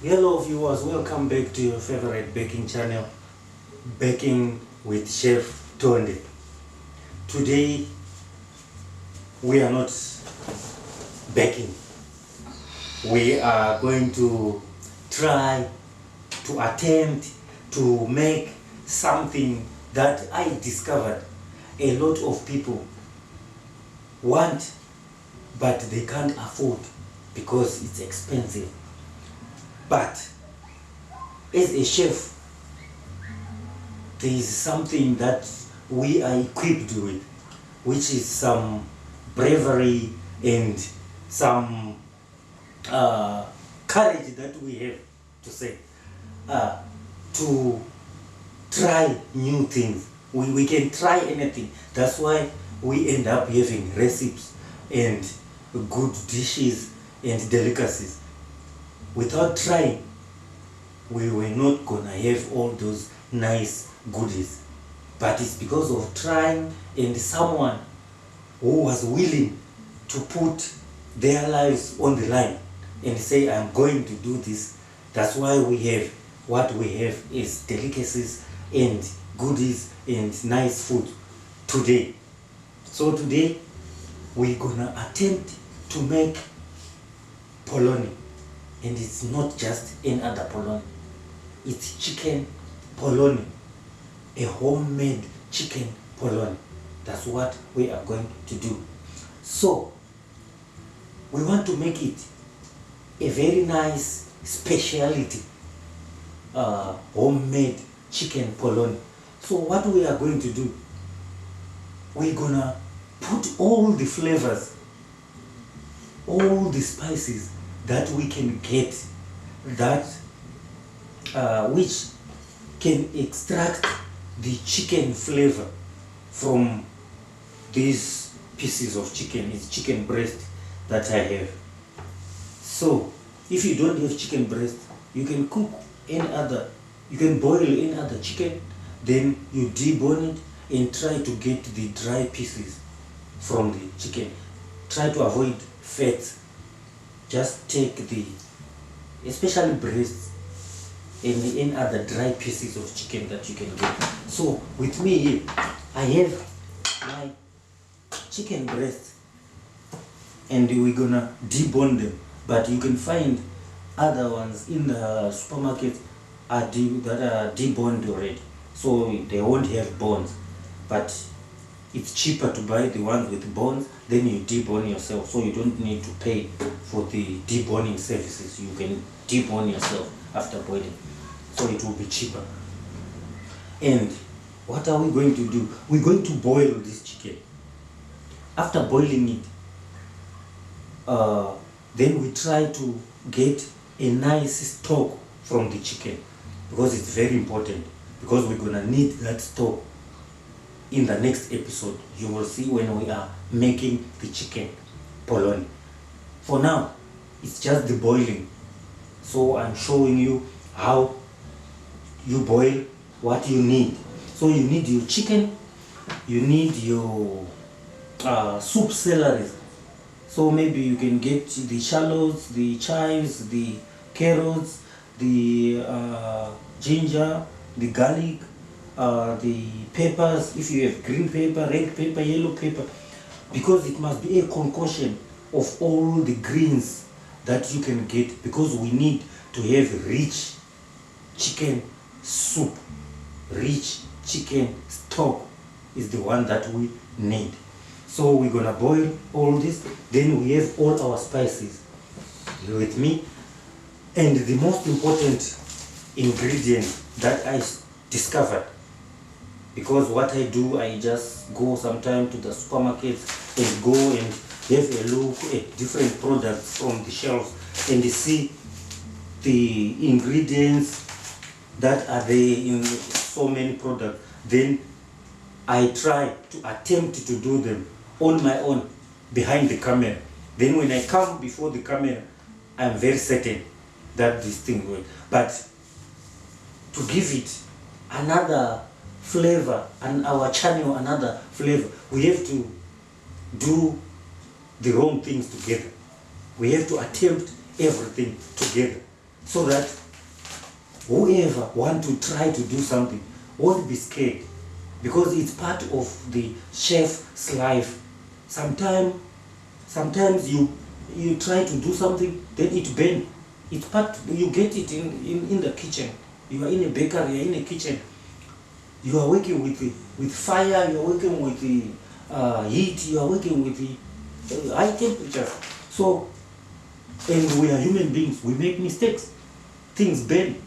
Hello viewers, welcome back to your favorite baking channel, Baking with Chef Tonde. Today we are not baking. We are going to try to attempt to make something that I discovered a lot of people want but they can't afford because it's expensive. But as a chef, there is something that we are equipped with, which is some bravery and some courage that we have to say, to try new things. We can try anything. That's why we end up having recipes and good dishes and delicacies. Without trying, we were not gonna have all those nice goodies. But it's because of trying and someone who was willing to put their lives on the line and say, I'm going to do this. That's why we have what we have is delicacies and goodies and nice food today. So today we're gonna attempt to make polony. And it's not just any other polony. It's chicken polony. A homemade chicken polony. That's what we are going to do. So, we want to make it a very nice specialty. Homemade chicken polony. So what we are going to do, we're gonna put all the flavors, all the spices that we can get, that which can extract the chicken flavor from these pieces of chicken. It's chicken breast that I have. So if you don't have chicken breast, you can cook any other, you can boil any other chicken, then you debone it and try to get the dry pieces from the chicken. Try to avoid fat. Just take the, especially breasts and any other dry pieces of chicken that you can get. So with me here, I have my chicken breast and we're gonna debone them. But you can find other ones in the supermarket that are deboned already. So they won't have bones. But it's cheaper to buy the ones with bones, then you debone yourself, so you don't need to pay for the deboning services. You can debone yourself after boiling, so it will be cheaper. And what are we going to do? We're going to boil this chicken. After boiling it, then we try to get a nice stock from the chicken, because it's very important, because we're gonna need that stock in the next episode. You will see when we are making the chicken polony. For now, it's just the boiling. So I'm showing you how you boil, what you need. So you need your chicken, you need your soup celery. So maybe you can get the shallots, the chives, the carrots, the ginger, the garlic, the peppers, if you have green pepper, red pepper, yellow pepper, because it must be a concoction of all the greens that you can get, because we need to have rich chicken soup. Rich chicken stock is the one that we need. So we're gonna boil all this, then we have all our spices. You with me? And the most important ingredient that I discovered, because what I do, I just go sometime to the supermarket and go and have a look at different products from the shelves and see the ingredients that are there in so many products. Then I try to attempt to do them on my own behind the camera. Then when I come before the camera, I'm very certain that this thing works. But to give it another flavor and our channel another flavor, we have to do the wrong things together. We have to attempt everything together. so that whoever want to try to do something won't be scared, because it's part of the chef's life. Sometimes you try to do something, then it bend. It's part, you get it in the kitchen. You are in a bakery, you are in a kitchen. You are working with fire, you are working with the heat, you are working with the high temperature. So, and we are human beings, we make mistakes. Things bend,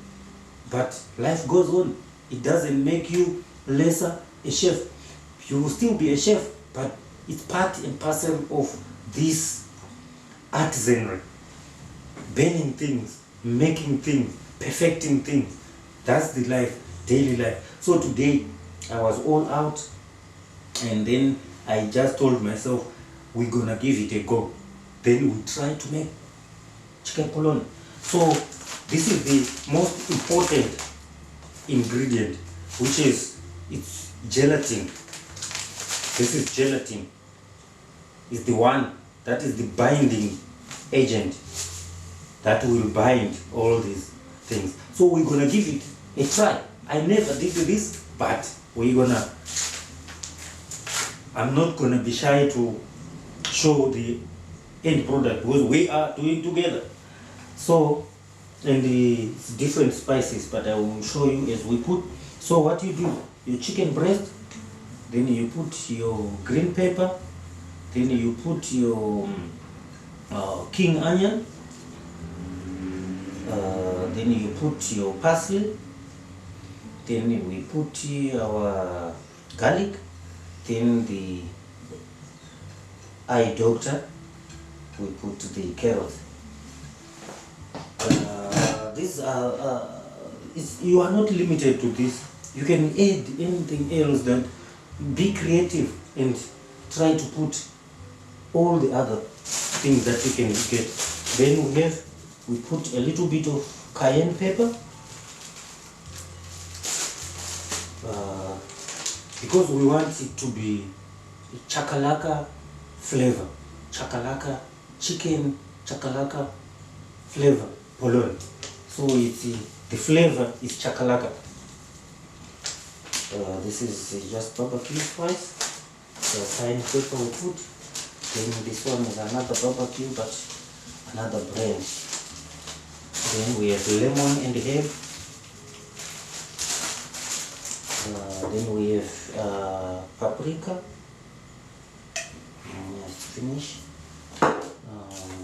but life goes on. It doesn't make you lesser a chef. You will still be a chef, but it's part and parcel of this artisanry. Bending things, making things, perfecting things. That's the life, daily life. So today I was all out, and then I just told myself, we're gonna give it a go. Then we try to make chicken polony. So this is the most important ingredient, which is, it's gelatin. This is gelatin. It's the one that is the binding agent that will bind all these things. So we're gonna give it a try. I never did this, but I'm not gonna be shy to show the end product, because we are doing together. So, and the different spices, but I will show you as we put. So what you do, your chicken breast, then you put your green pepper, then you put your king onion, then you put your parsley, then we put our garlic, then the eye doctor, we put the carrot. These are you are not limited to this. You can add anything else. That be creative and try to put all the other things that you can get. Then we put a little bit of cayenne pepper, because we want it to be chakalaka flavor, chakalaka chicken, chakalaka flavor polony. So it's the flavor is chakalaka. This is just barbecue spice. The cayenne pepper we put. Then this one is another barbecue, but another brand. Then we have lemon and herb. Then we have paprika. Let's finish.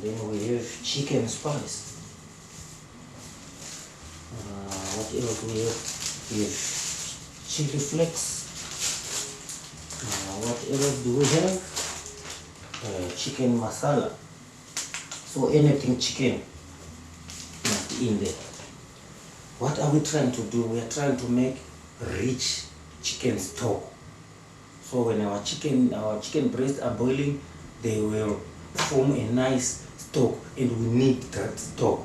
Then we have chicken spice. What else we have? We have chili flakes. What else do we have? Chicken masala. So anything chicken must be in there. What are we trying to do? We are trying to make rich chicken stock. So when our chicken breasts are boiling, they will form a nice stock, and we need that stock.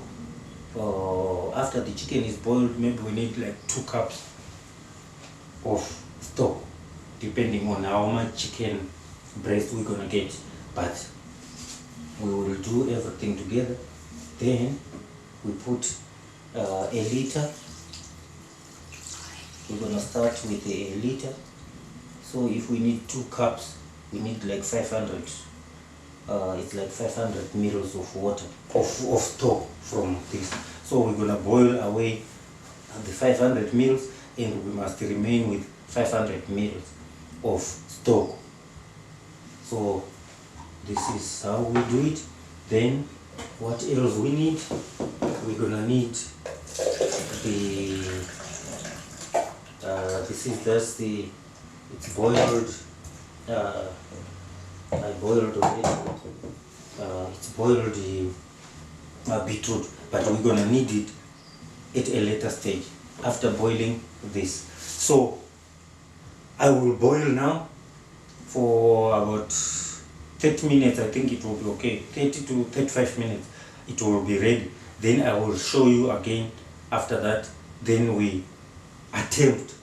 After the chicken is boiled, maybe we need like 2 cups of stock, depending on how much chicken breast we're gonna get. But we will do everything together. Then we put a liter. We're gonna start with a liter. So if we need 2 cups, we need like 500. It's like 500 mils of water of stock from this. So we're gonna boil away the 500 mils, and we must remain with 500 mils of stock. So this is how we do it. Then what else we need? We're gonna need the this is just the, it's boiled. I boiled already. It's boiled beetroot, but we're gonna need it at a later stage after boiling this. So I will boil now for about 30 minutes. I think it will be okay. 30 to 35 minutes, it will be ready. Then I will show you again after that. Then we attempt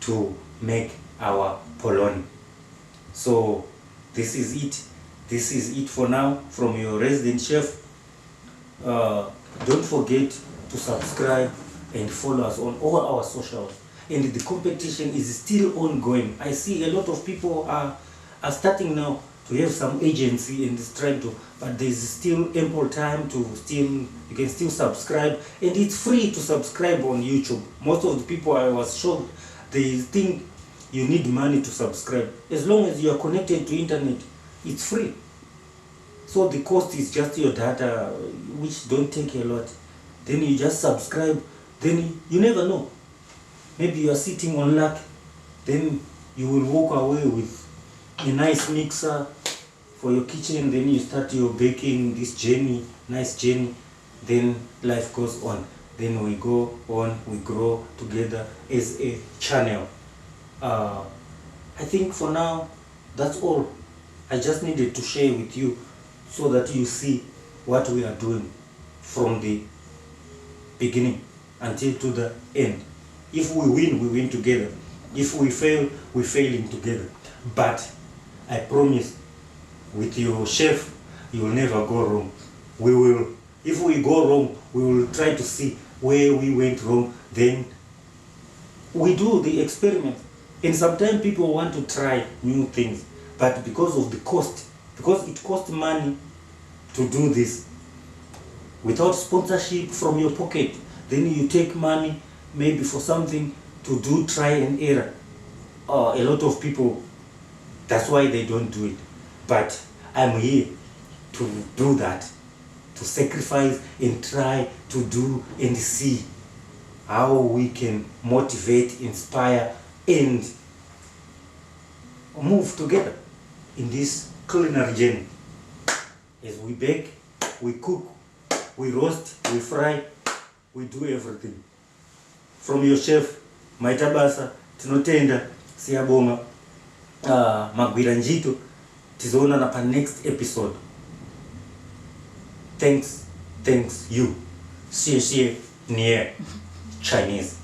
to make our polony. So this is it. This is it for now from your resident chef. Don't forget to subscribe and follow us on all our socials. And the competition is still ongoing. I see a lot of people are starting now to have some agency and is trying to, but there's still ample time to you can still subscribe, and it's free to subscribe on YouTube. Most of the people, I was shocked, they think you need money to subscribe. As long as you are connected to internet, it's free. So the cost is just your data, which don't take a lot. Then you just subscribe, then you never know. Maybe you are sitting on luck, then you will walk away with a nice mixer for your kitchen, then you start your baking, this journey, nice journey, then life goes on. Then we go on, we grow together as a channel. I think for now, that's all. I just needed to share with you so that you see what we are doing from the beginning until to the end. If we win, we win together. If we fail, we failing together. But I promise, with your chef, you will never go wrong. We will, if we go wrong, we will try to see where we went wrong. Then we do the experiment. And sometimes people want to try new things, but because of the cost, because it costs money to do this, without sponsorship from your pocket, then you take money maybe for something to do try and error. A lot of people, that's why they don't do it. But I'm here to do that, to sacrifice and try to do and see how we can motivate, inspire, and move together in this culinary journey. As we bake, we cook, we roast, we fry, we do everything. From your chef, Maitabasa, tinotenda, siyabonga, magwira njito, tizoona na pa next episode. Thanks you. Xie xie, nie Chinese.